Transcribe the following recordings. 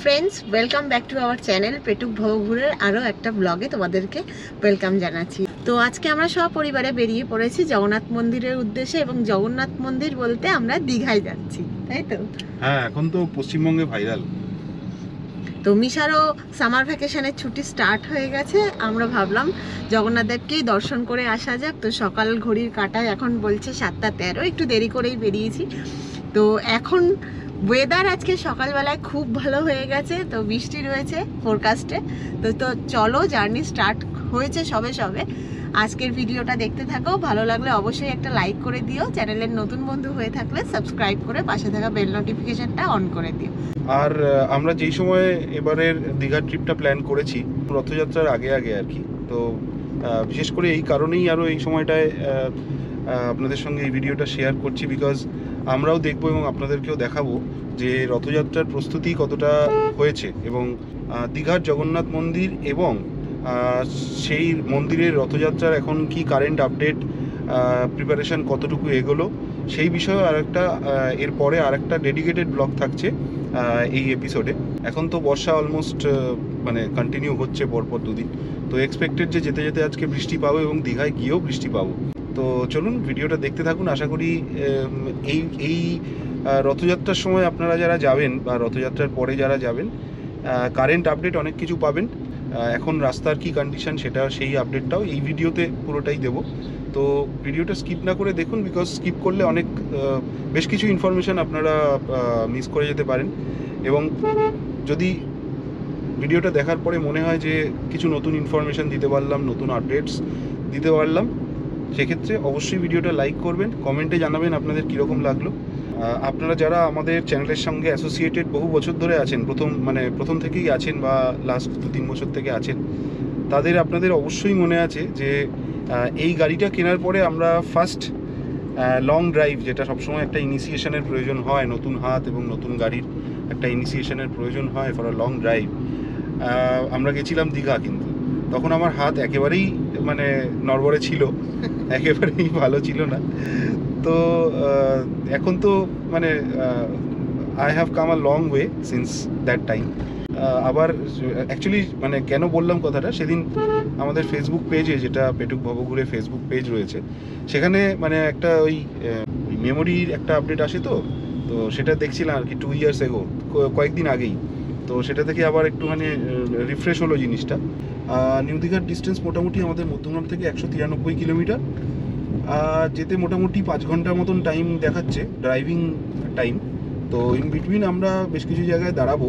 Friends, welcome back to our channel পেটুক ভবঘুরের আরও একটা ব্লগে তোমাদেরকে ওয়েলকাম জানাচ্ছি। তো আজকে আমরা সপরিবারে বেরিয়ে পড়েছি জগন্নাথ মন্দিরের উদ্দেশ্যে, এবং জগন্নাথ মন্দির বলতে আমরা দীঘায় যাচ্ছি, তাই তো? হ্যাঁ, এখন তো পশ্চিমবঙ্গে ভাইরাল। তো মিশারও সামার ভ্যাকেশনের ছুটি স্টার্ট হয়ে গেছে। আমরা ভাবলাম জগন্নাথ দেবকেই দর্শন করে আসা যাক। তো সকাল ঘড়ির কাঁটায় এখন বলছে 7:13, একটু দেরি করেই বেরিয়েছি। তো এখন ওয়েদার আজকে সকালবেলায় খুব ভালো হয়ে গেছে, তো বৃষ্টি রয়েছে ফোরকাস্টে। তো চলো, জার্নি স্টার্ট হয়েছে সবে সবে। আজকের ভিডিওটা দেখতে থাকো, ভালো লাগলে অবশ্যই একটা লাইক করে দিও, চ্যানেলের নতুন বন্ধু হয়ে থাকলে সাবস্ক্রাইব করে পাশে থাকা বেল নোটিফিকেশনটা অন করে দিও। আর আমরা যেই সময় এবারের দীঘার ট্রিপটা প্ল্যান করেছি রথযাত্রার আগে আগে আর কি, তো বিশেষ করে এই কারণেই আরও এই সময়টায় আপনাদের সঙ্গে এই ভিডিওটা শেয়ার করছি, বিকজ আমরাও দেখবো এবং আপনাদেরকেও দেখাবো যে রথযাত্রার প্রস্তুতি কতটা হয়েছে, এবং দীঘার জগন্নাথ মন্দির এবং সেই মন্দিরের রথযাত্রার এখন কি কারেন্ট আপডেট, প্রিপারেশন কতটুকু এগোলো, সেই বিষয়ে এরপরে আরেকটা ডেডিকেটেড ব্লগ থাকছে এই এপিসোডে। এখন তো বর্ষা অলমোস্ট মানে কন্টিনিউ হচ্ছে পরপর দুদিন, তো এক্সপেক্টেড যে যেতে যেতে আজকে বৃষ্টি পাবো এবং দীঘায় গিয়েও বৃষ্টি পাবো। তো চলুন ভিডিওটা দেখতে থাকুন। আশা করি এই রথযাত্রার সময় আপনারা যারা যাবেন বা রথযাত্রার পরে যারা যাবেন, কারেন্ট আপডেট অনেক কিছু পাবেন। এখন রাস্তার কি কন্ডিশন সেটা, সেই আপডেটটাও এই ভিডিওতে পুরোটাই দেবো। তো ভিডিওটা স্কিপ না করে দেখুন, বিকজ স্কিপ করলে বেশ কিছু ইনফরমেশান আপনারা মিস করে যেতে পারেন। এবং যদি ভিডিওটা দেখার পরে মনে হয় যে কিছু নতুন ইনফরমেশান দিতে পারলাম, নতুন আপডেটস দিতে পারলাম, সেক্ষেত্রে অবশ্যই ভিডিওটা লাইক করবেন, কমেন্টে জানাবেন আপনাদের কীরকম লাগলো। আপনারা যারা আমাদের চ্যানেলের সঙ্গে অ্যাসোসিয়েটেড বহু বছর ধরে আছেন, প্রথম থেকেই আছেন বা লাস্ট 2-3 বছর থেকে আছেন, আপনাদের অবশ্যই মনে আছে যে এই গাড়িটা কেনার পরে আমরা ফার্স্ট লং ড্রাইভ, যেটা সবসময় একটা ইনিশিয়েশনের প্রয়োজন হয়, নতুন হাত এবং নতুন গাড়ির একটা ইনিশিয়েশনের প্রয়োজন হয় ফর আ লং ড্রাইভ, আমরা গেছিলাম দীঘা। কিন্তু তখন আমার হাত একেবারেই মানে নড়বড়ে ছিল, একেবারেই ভালো ছিল না। তো এখন তো মানে I have come a long way since that time. আবার অ্যাকচুয়ালি মানে কেন বললাম কথাটা, সেদিন আমাদের ফেসবুক পেজে, যেটা পেটুক ভবঘুরে ফেসবুক পেজ রয়েছে, সেখানে মানে একটা ওই মেমোরির একটা আপডেট আসে, তো সেটা দেখছিলাম আর কি 2 years ago, কয়েকদিন আগেই। তো সেটা থেকে আবার একটুখানি রিফ্রেশ হলো জিনিসটা। নিউ দীঘার ডিস্টেন্স মোটামুটি আমাদের মধ্যমগ্রাম থেকে 193 কিলোমিটার, যেতে মোটামুটি 5 ঘন্টার মতন টাইম দেখাচ্ছে ড্রাইভিং টাইম। তো ইন বিটুইন আমরা বেশ কিছু জায়গায় দাঁড়াবো,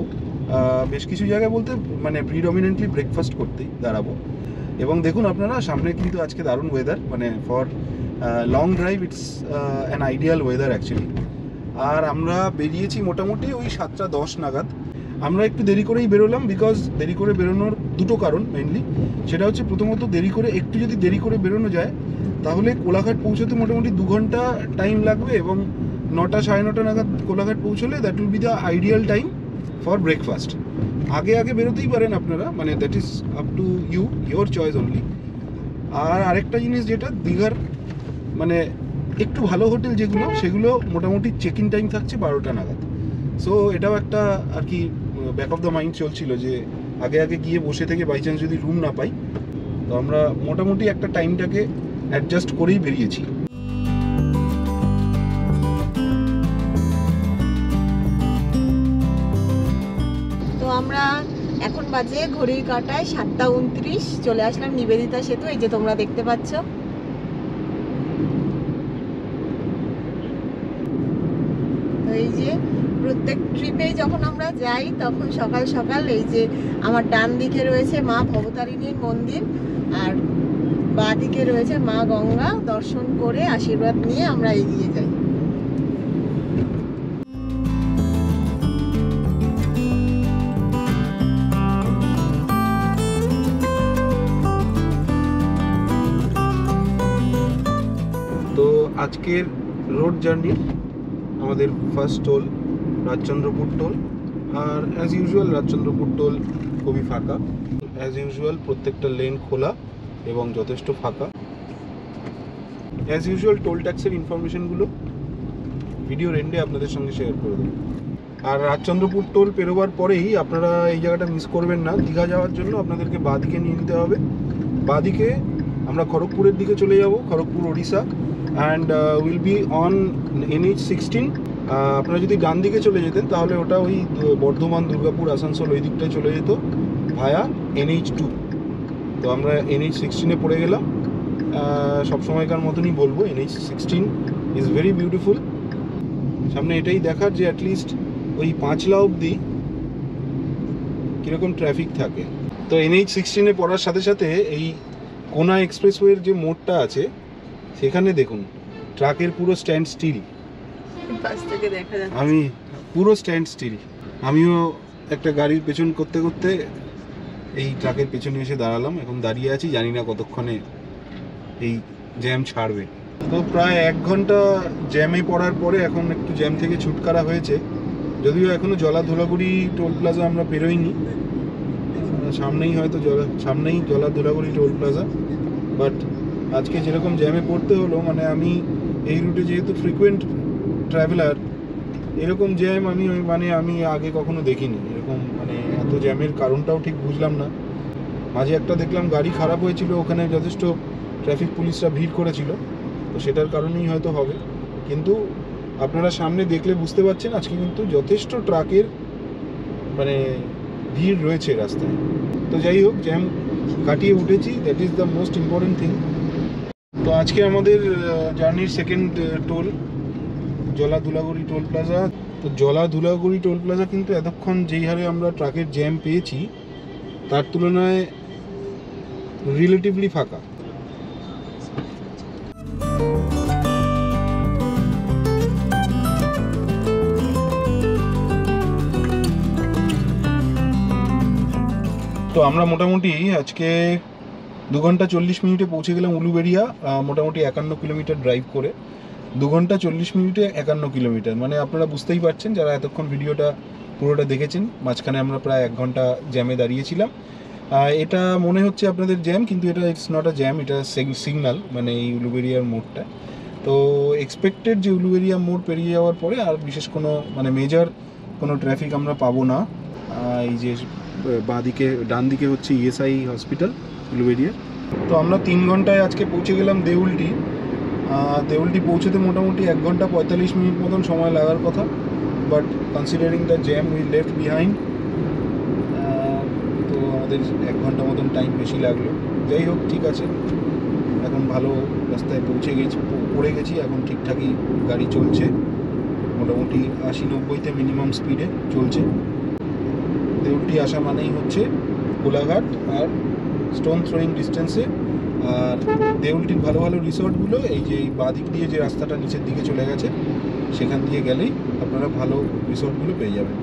বেশ কিছু জায়গায় বলতে মানে প্রিডমিনেন্টলি ব্রেকফাস্ট করতেই দাঁড়াবো। এবং দেখুন আপনারা, সামনে কিন্তু আজকে দারুণ ওয়েদার, মানে for long drive it's an ideal weather actually. আর আমরা বেরিয়েছি মোটামুটি ওই 7:10 নাগাদ। আমরা একটু দেরি করেই বেরোলাম, বিকজ দেরি করে বেরোনোর দুটো কারণ মেইনলি। সেটা হচ্ছে, প্রথমত একটু যদি দেরি করে বেরোনো যায়, তাহলে কোলাঘাট পৌঁছতে মোটামুটি 2 ঘন্টা টাইম লাগবে, এবং 9টা 9:30 নাগাদ কোলাঘাট পৌঁছলে that will be the ideal time for breakfast. আগে বেরোতেই পারেন আপনারা, মানে that is up to your choice only. আর আরেকটা জিনিস, যেটা দীঘার মানে একটু ভালো হোটেল যেগুলো, সেগুলো মোটামুটি চেক ইন টাইম থাকছে 12টা নাগাদ। সো এটাও একটা আর কি ব্যাক অফ দ্য মাইন্ড চলছিল, যে আগে গিয়ে বসে থেকে বাই চান্স যদি রুম না পাই, তো আমরা মোটামুটি একটা টাইমটাকে অ্যাডজাস্ট করেই বেরিয়েছি। তো আমরা এখন বাজে ঘড়ির কাঁটায় 7:29, চলে আসলাম নিবেদিতা সেতু, এই যে তোমরা দেখতে পাচ্ছ। তো এই যে প্রত্যেক ট্রিপেই যখন আমরা যাই, তখন সকাল সকাল এই যে আমার ডান দিকে রয়েছে মা ভবতারিণীর মন্দির, আর বাঁ দিকে রয়েছে মা গঙ্গা। দর্শন করে আশীর্বাদ নিয়ে আমরা এগিয়ে যাই। তো আজকের রোড জার্নি আমাদের ফার্স্ট টোল রাজচন্দ্রপুর টোল। আর অ্যাজ ইউজুয়াল রাজচন্দ্রপুর টোল খুবই ফাঁকা, অ্যাজ ইউজুয়াল প্রত্যেকটা লেন খোলা এবং যথেষ্ট ফাঁকা। অ্যাজ ইউজুয়াল টোল ট্যাক্সের ইনফরমেশনগুলো ভিডিওর এন্ডে আপনাদের সঙ্গে শেয়ার করে দেবো। আর রাজচন্দ্রপুর টোল পেরোবার পরেই আপনারা এই জায়গাটা মিস করবেন না। দীঘা যাওয়ার জন্য আপনাদেরকে বাঁদিকে নিয়ে নিতে হবে। বাঁদিকে আমরা খড়গপুরের দিকে চলে যাব, Kharagpur Odisha, and will be on NH16। আপনারা যদি ডান দিকে চলে যেতেন তাহলে ওটা ওই বর্ধমান, দুর্গাপুর, আসানসোল ওই দিকটায় চলে যেত ভায়া NH2। তো আমরা NH16-এ পড়ে গেলাম। সবসময়কার মতনই বলবো, NH16 ইজ ভেরি বিউটিফুল। সামনে এটাই দেখার যে অ্যাটলিস্ট ওই পাঁচলা অবধি কীরকম ট্রাফিক থাকে। তো NH16-এ পড়ার সাথে সাথে এই কোনা এক্সপ্রেসওয়ের যে মোড়টা আছে সেখানে দেখুন ট্রাকের পুরো স্ট্যান্ড স্টিল। আমি পুরো স্ট্যান্ড স্টিল। আমিও একটা গাড়ির পেছন করতে করতে এই ট্রাকের পেছনে এসে দাঁড়ালাম, এখন দাঁড়িয়ে আছি, জানি না কতক্ষণে এই জ্যাম ছাড়বে। তো প্রায় 1 ঘন্টা জ্যামে পড়ার পরে এখন একটু জ্যাম থেকে ছুটকারা হয়েছে, যদিও এখনও জলা ধুলাগুড়ি টোল প্লাজা আমরা পেরোইনি। সামনেই হয়তো সামনেই জলা ধুলাগুড়ি টোল প্লাজা। বাট আজকে যেরকম জ্যামে পড়তে হলো, মানে আমি এই রুটে যেহেতু ফ্রিকুয়েন্ট ট্রাভেলার, এরকম জ্যাম আমি আগে কখনো দেখিনি। এরকম মানে এত জ্যামের কারণটাও ঠিক বুঝলাম না। মাঝে একটা দেখলাম গাড়ি খারাপ হয়েছিল, ওখানে যথেষ্ট ট্রাফিক পুলিশরা ভিড় করেছিল, তো সেটার কারণেই হয়তো হবে। কিন্তু আপনারা সামনে দেখলে বুঝতে পারছেন আজকে কিন্তু যথেষ্ট ট্রাকের মানে ভিড় রয়েছে রাস্তায়। তো যাই হোক, জ্যাম কাটিয়ে উঠেছি, that is the most important thing. তো আজকে আমাদের জার্নির সেকেন্ড টোল জলা ধুলাগুড়ি টোল প্লাজা। তো জলা ধুলাগুড়ি টোল প্লাজা কিন্তু এতক্ষণ যেই হারে আমরা ট্রাকের জ্যাম পেয়েছি তার তুলনায় রিলেটিভলি ফাঁকা। তো আমরা মোটামুটি আজকে 2 ঘন্টা 40 মিনিটে পৌঁছে গেলাম উলুবেড়িয়া, মোটামুটি 51 কিলোমিটার ড্রাইভ করে। 2 ঘন্টা 40 মিনিটে 51 কিলোমিটার, মানে আপনারা বুঝতেই পারছেন যারা এতক্ষণ ভিডিওটা পুরোটা দেখেছেন। মাঝখানে আমরা প্রায় 1 ঘন্টা জ্যামে দাঁড়িয়েছিলাম। এটা মনে হচ্ছে আপনাদের জ্যাম, কিন্তু এটা ইটস নট আ জ্যাম, এটা সিগন্যাল, মানে এই উলুবেড়িয়ার মোড়টা। তো এক্সপেক্টেড যে উলুবেড়িয়া মোড় পেরিয়ে যাওয়ার পরে আর বিশেষ কোনো মানে মেজর কোনো ট্রাফিক আমরা পাবো না। এই যে বাঁদিকে ডান দিকে হচ্ছে ESI হসপিটাল উলুবেড়িয়া। তো আমরা 3 ঘন্টায় আজকে পৌঁছে গেলাম দেউলটি। দেউলটি পৌঁছতে মোটামুটি 1 ঘন্টা 45 মিনিট মতন সময় লাগার কথা, but considering the jam we left behind, তো আমাদের 1 ঘন্টা মতন টাইম বেশি লাগলো। যাই হোক, ঠিক আছে, এখন ভালো রাস্তায় পড়ে গেছি, এখন ঠিকঠাকই গাড়ি চলছে, মোটামুটি 80-90-তে মিনিমাম স্পিডে চলছে। দেউলটি আসা মানেই হচ্ছে কোলাঘাট আর স্টোন থ্রোয়িং ডিস্টেন্সে। আর দেউলটির ভালো ভালো রিসর্টগুলো এই যে বাঁদিক দিয়ে যে রাস্তাটা নিচের দিকে চলে গেছে সেখান দিয়ে গেলেই আপনারা ভালো রিসর্টগুলো পেয়ে যাবেন।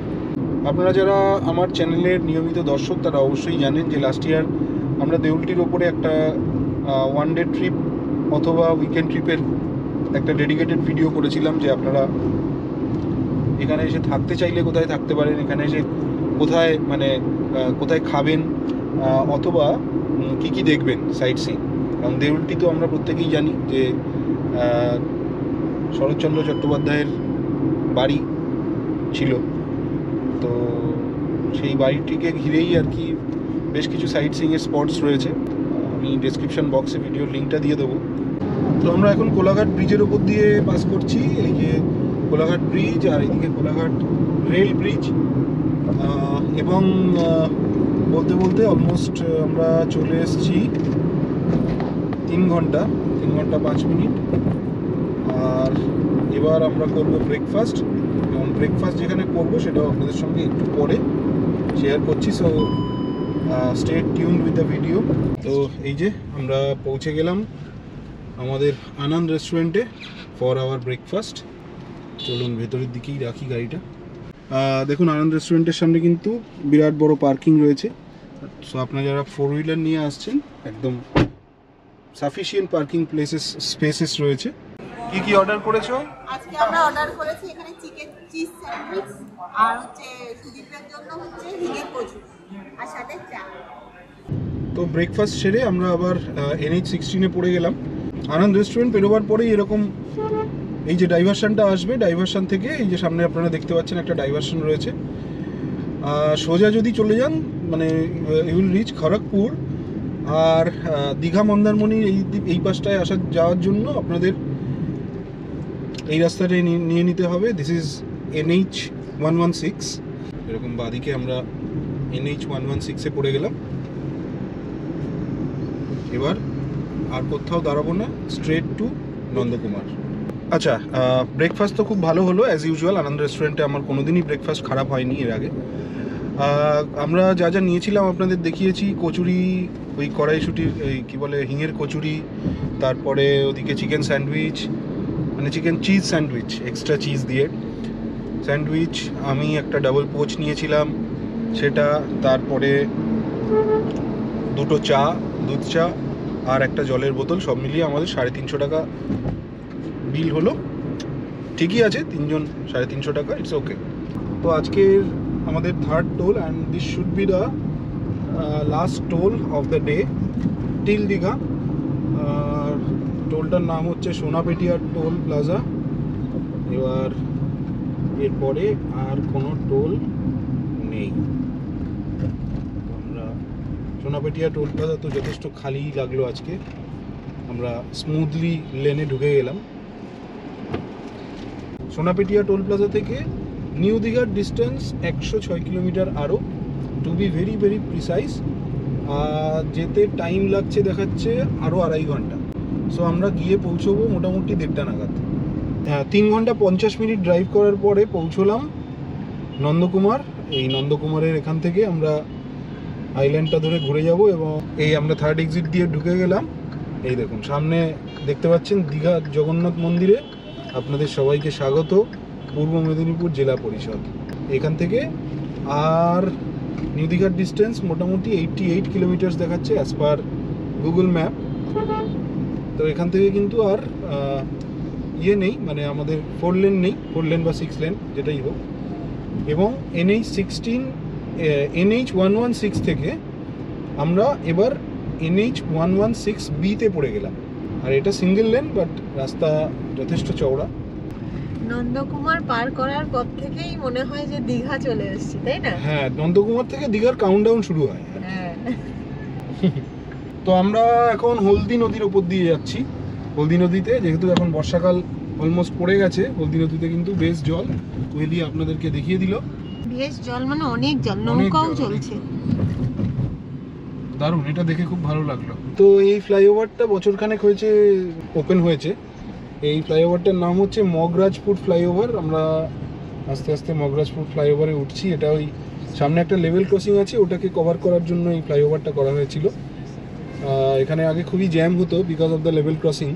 আপনারা যারা আমার চ্যানেলের নিয়মিত দর্শক তারা অবশ্যই জানেন যে লাস্ট ইয়ার আমরা দেউলটির ওপরে একটা 1 ডে ট্রিপ অথবা উইকেন্ড ট্রিপের একটা ডেডিকেটেড ভিডিও করেছিলাম, যে আপনারা এখানে এসে থাকতে চাইলে কোথায় থাকতে পারেন, এখানে এসে কোথায় মানে কোথায় খাবেন, অথবা কি কি দেখবেন সাইট সিইং। কারণ দেউলটি তো আমরা প্রত্যেকেই জানি যে শরৎচন্দ্র চট্টোপাধ্যায়ের বাড়ি ছিল, তো সেই বাড়িটিকে ঘিরেই আর কি বেশ কিছু সাইট সিইংয়ের স্পটস রয়েছে। আমি ডেসক্রিপশন বক্সে ভিডিওর লিঙ্কটা দিয়ে দেবো। তো আমরা এখন কোলাঘাট ব্রিজের ওপর দিয়ে পাস করছি, এই যে কোলাঘাট ব্রিজ, আর এদিকে কোলাঘাট রেল ব্রিজ। এবং বলতে বলতে অলমোস্ট আমরা চলে এসেছি 3 ঘন্টা 5 মিনিট। আর এবার আমরা করব ব্রেকফাস্ট, এবং ব্রেকফাস্ট যেখানে করব সেটাও আপনাদের সঙ্গে একটু পরে শেয়ার করছি। So stay tuned with the video. তো এই যে আমরা পৌঁছে গেলাম আমাদের আনন্দ রেস্টুরেন্টে ফর আওয়ার ব্রেকফাস্ট। চলুন ভেতরের দিকেই রাখি গাড়িটা। দেখুন, আনন্দ রেস্টুরেন্টের সামনে কিন্তু বিরাট বড় পার্কিং রয়েছে। সো আপনারা যারা 4 হুইলার নিয়ে আসছেন একদম সাফিসিয়েন্ট পার্কিং স্পেসেস রয়েছে। কি কি অর্ডার করেছো? আজকে আমরা অর্ডার করেছি এখানে চিকেন চিজ স্যান্ডউইচ, আর হচ্ছে সুদীপের জন্য হচ্ছে হিঙের কচু, আর সাথে চা। তো ব্রেকফাস্ট সেরে আমরা আবার NH16-এ পড়ে গেলাম। আনন্দ রেস্টুরেন্ট পেরোবার পরেই এরকম এই যে ডাইভারশনটা আসবে, ডাইভারশন থেকে এই যে সামনে আপনারা দেখতে পাচ্ছেন একটা ডাইভারশন রয়েছে, সোজা যদি চলে যান মানে ইউ উইল রিচ খড়গপুর। আর দীঘা মন্দারমণি এই পাশটায় যাওয়ার জন্য আপনাদের এই রাস্তাটাই নিয়ে নিতে হবে। This is NH 116। এরকম বাদিকে আমরা NH 116-এ পড়ে গেলাম। এবার আর কোথাও দাঁড়াবো না, স্ট্রেট টু নন্দকুমার। আচ্ছা, ব্রেকফাস্ট তো খুব ভালো হলো অ্যাজ ইউজুয়াল। আনন্দ রেস্টুরেন্টে আমার কোনোদিনই ব্রেকফাস্ট খারাপ হয়নি এর আগে। আমরা যা যা নিয়েছিলাম আপনাদের দেখিয়েছি। কচুরি, ওই কড়াইশুটির এই কী বলে হিঙের কচুরি, তারপরে ওদিকে চিকেন স্যান্ডউইচ, মানে chicken cheese sandwich extra cheese দিয়ে স্যান্ডউইচ। আমি একটা ডাবল পোচ নিয়েছিলাম সেটা, তারপরে দুটো চা, দুধ চা আর একটা জলের বোতল, সব মিলিয়ে আমাদের 350 টাকা বিল হলো। ঠিকই আছে, তিনজন 350 টাকা, ইটস ওকে। তো আজকের আমাদের third toll and this should be the last toll of the day till Digha. টোলটার নাম হচ্ছে সোনাপেটিয়া টোল প্লাজা। এবার এরপরে আর কোনো টোল নেই। আমরা সোনাপেটিয়া টোল প্লাজা তো যথেষ্ট খালি লাগলো আজকে। আমরা স্মুথলি লেনে ঢুকে গেলাম। সোনাপেটিয়া টোল প্লাজা থেকে নিউ দীঘার ডিস্টেন্স 106 কিলোমিটার আরও, to be very very precise. যেতে টাইম লাগছে দেখাচ্ছে আরও 2.5 ঘন্টা। সো আমরা গিয়ে পৌঁছবো মোটামুটি 1:30 নাগাদ। 3 ঘন্টা 50 মিনিট ড্রাইভ করার পরে পৌঁছলাম নন্দকুমার। এই নন্দকুমারের এখান থেকে আমরা আইল্যান্ডটা ধরে ঘুরে যাব এবং এই আমরা থার্ড এক্সিট দিয়ে ঢুকে গেলাম। এই দেখুন সামনে দেখতে পাচ্ছেন দীঘা জগন্নাথ মন্দিরে আপনাদের সবাইকে স্বাগত, পূর্ব মেদিনীপুর জেলা পরিষদ। এখান থেকে আর নিউ দীঘার ডিস্টেন্স মোটামুটি 88 কিলোমিটার্স দেখাচ্ছে অ্যাজ পার গুগল ম্যাপ। তো এখান থেকে কিন্তু আর ইয়ে নেই, মানে আমাদের 4 লেন নেই, 4 লেন বা 6 লেন যেটাই হোক। এবং NH 116 থেকে আমরা এবার NH 116B-তে পড়ে গেলাম। আর এটা সিঙ্গেল লেন, বাট রাস্তা যথেষ্ট চওড়া। নন্দকুমার পার করার পর থেকেই মনে হয় যে দীঘা চলে এসেছি, তাই না? হ্যাঁ, নন্দকুমার থেকে দীঘার কাউন্টডাউন শুরু হয়। হ্যাঁ। তো আমরা এখন হলদি নদীর উপর দিয়ে যাচ্ছি। হলদি নদীতে যেহেতু এখন বর্ষাকাল অলমোস্ট পড়ে গেছে, হলদি নদীতে কিন্তু বেশ জল। কোয়েলি আপনাদেরকে দেখিয়ে দিল। বেশ জল মানে অনেক জল, নৌকাও চলছে। দারুণ, এটা দেখে খুব ভালো লাগলো। তো এই ফ্লাইওভারটা বছরখানেক হয়েছে ওপেন হয়েছে। এই ফ্লাইওভারটার নাম হচ্ছে মগরাজপুর ফ্লাইওভার। আমরা আস্তে আস্তে মগরাজপুর ফ্লাইওভারে উঠছি। এটা ওই সামনে একটা লেভেল ক্রসিং আছে, ওটাকে কভার করার জন্য এই ফ্লাইওভারটা করা হয়েছিল। এখানে আগে খুবই জ্যাম হতো because of the level crossing.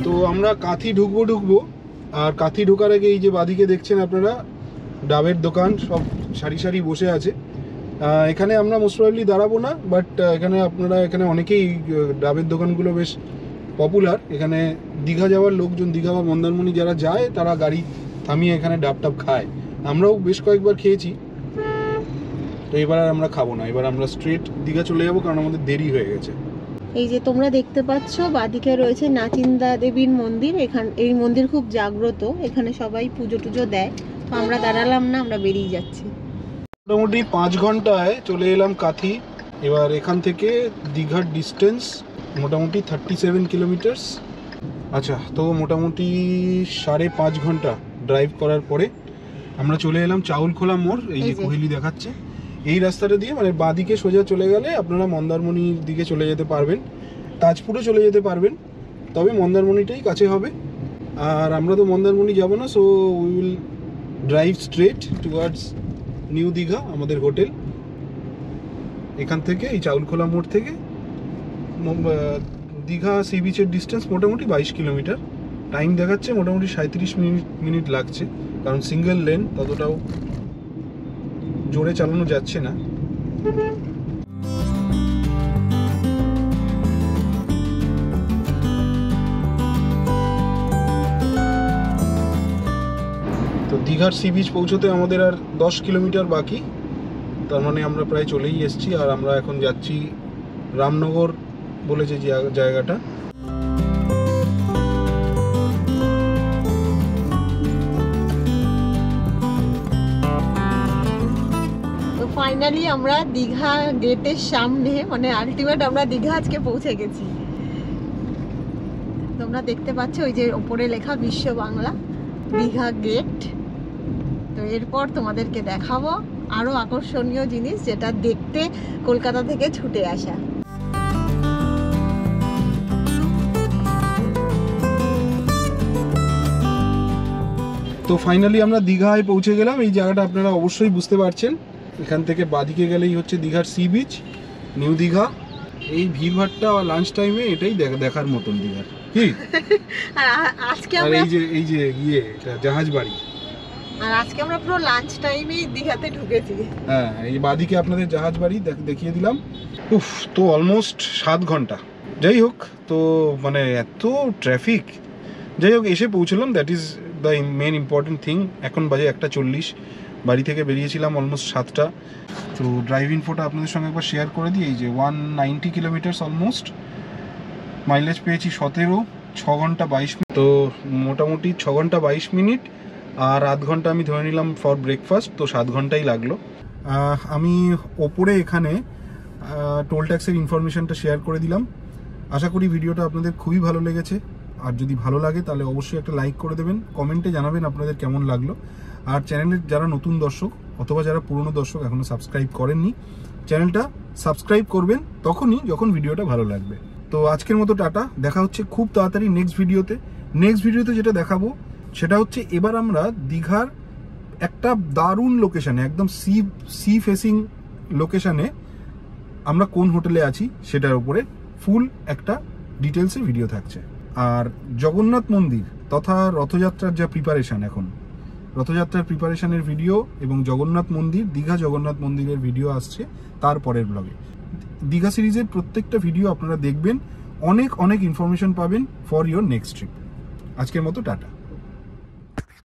তো আমরা কাঁথি ঢুকবো। আর কাঁথি ঢোকার আগে এই যে বাদিকে দেখছেন আপনারা ডাবের দোকান সব সারি সারি বসে আছে। এখানে আমরা মোস্ট প্রবাবলি দাঁড়াবো না, বাট এখানে অনেকেই ডাবের দোকানগুলো বেশ পপুলার। এখানে দীঘা যাওয়ার লোকজন, দীঘা বা মন্দারমণি যারা যায় তারা গাড়ি থামিয়ে এখানে ডাব টাব খায়। আমরাও বেশ কয়েকবার খেয়েছি। তো এবার আর আমরা খাবো না, এবার আমরা স্ট্রেট দীঘা চলে যাবো, কারণ আমাদের দেরি হয়ে গেছে। এই যে তোমরা দেখতে পাচ্ছ বাদিকে রয়েছে নাচিন্দা দেবীর মন্দির। এই মন্দির খুব জাগ্রত, এখানে সবাই পুজো টুজো দেয়। তো আমরা দাঁড়ালাম না, আমরা বেরিয়ে যাচ্ছি। মোটামুটি 5 ঘন্টায় চলে এলাম কাঁথি। এবার এখান থেকে দীঘার ডিস্টেন্স মোটামুটি 37 কিলোমিটার্স। আচ্ছা, তো মোটামুটি 5.5 ঘন্টা ড্রাইভ করার পরে আমরা চলে এলাম চাউলখোলা মোড়। এই যে কোহেলি দেখাচ্ছে, এই রাস্তাটা দিয়ে মানে বাঁদিকে সোজা চলে গেলে আপনারা মন্দারমণির দিকে চলে যেতে পারবেন, তাজপুরে চলে যেতে পারবেন, তবে মন্দারমণিটাই কাছে হবে। আর আমরা তো মন্দারমণি যাব না, so we will drive straight towards new Digha, আমাদের হোটেল। এখান থেকে এই চাউলখোলা মোড় থেকে দীঘা সি বিচের ডিস্টেন্স মোটামুটি 22 কিলোমিটার। টাইম দেখাচ্ছে মোটামুটি 37 মিনিট লাগছে, কারণ সিঙ্গেল লেন, ততটাও জোরে চালানো যাচ্ছে না। দীঘার সি বিচ পৌঁছতে আমাদের আর 10 কিলোমিটার বাকি, তার মানে আমরা প্রায় চলেই এসেছি। আর আমরা এখন যাচ্ছি রামনগর বলে যে জায়গাটা। তো ফাইনালি আমরা দীঘা গেটের সামনে, মানে আলটিমেট আমরা দীঘা আজকে পৌঁছে গেছি। তোমরা দেখতে পাচ্ছ ওই যে ওপরে লেখা বিশ্ব বাংলা দীঘা গেট। তো এরপর তোমাদেরকে দেখাবো আরো আকর্ষণীয় জিনিস, যেটা দেখতে কলকাতা থেকে ছুটে আসা। তো ফাইনালি আমরা দীঘায় পৌঁছে গেলাম। এই জায়গাটা আপনারা অবশ্যই বুঝতে পারছেন, এখান থেকে বাদিকে গেলেই হচ্ছে দীঘার সি বিচ, নিউ দীঘা। এই ভিড়ভাট্টা লাঞ্চ টাইমে এটাই দেখার মতন দীঘার কি। আর আজকে আর আমরা এই যে এটা জাহাজ বাড়ি। আর আজকে আমরা পুরো লাঞ্চ টাইমেই দীঘাতে ঢুকেছি। হ্যাঁ, এই বাদিকে আপনাদের জাহাজ বাড়ি দেখিয়ে দিলাম। উফ, তো অলমোস্ট 7 ঘন্টা। যাই হোক, তো মানে এত ট্রাফিক, যাই হোক এসে পৌঁছলাম, that is the main important thing. এখন বাজে 1:40, বাড়ি থেকে বেরিয়েছিলাম অলমোস্ট 7টা। তো ড্রাইভ ইনফোটা আপনাদের সঙ্গে একবার শেয়ার করে দিই। এই যে 190 কিলোমিটার্স অলমোস্ট, মাইলেজ পেয়েছি 17, 6 ঘন্টা 22 মিনিট। তো মোটামুটি 6 ঘন্টা 22 মিনিট, আর আধ ঘন্টা আমি ধরে নিলাম ফর ব্রেকফাস্ট, তো 7 ঘন্টাই লাগলো। আমি ওপরে এখানে টোল ট্যাক্সের ইনফরমেশনটা শেয়ার করে দিলাম। আশা করি ভিডিওটা আপনাদের খুবই ভালো লেগেছে। আর যদি ভালো লাগে তাহলে অবশ্যই একটা লাইক করে দেবেন, কমেন্টে জানাবেন আপনাদের কেমন লাগলো। আর চ্যানেলের যারা নতুন দর্শক অথবা যারা পুরনো দর্শক এখনও সাবস্ক্রাইব করেননি, চ্যানেলটা সাবস্ক্রাইব করবেন তখনই যখন ভিডিওটা ভালো লাগবে। তো আজকের মতো টাটা, দেখা হচ্ছে খুব তাড়াতাড়ি নেক্সট ভিডিওতে। যেটা দেখাবো সেটা হচ্ছে এবার আমরা দীঘার একটা দারুণ লোকেশানে, একদম সি ফেসিং লোকেশানে আমরা কোন হোটেলে আছি সেটার উপরে ফুল একটা ডিটেলসে ভিডিও থাকছে। আর জগন্নাথ মন্দির তথা রথযাত্রার যা প্রিপারেশন, এখন রথযাত্রার প্রিপারেশনের ভিডিও এবং জগন্নাথ মন্দির, দীঘা জগন্নাথ মন্দিরের ভিডিও আসছে তারপরের ব্লগে। দীঘা সিরিজের প্রত্যেকটা ভিডিও আপনারা দেখবেন, অনেক ইনফরমেশন পাবেন ফর ইয়োর নেক্সট ট্রিপ। আজকের মতো টাটা।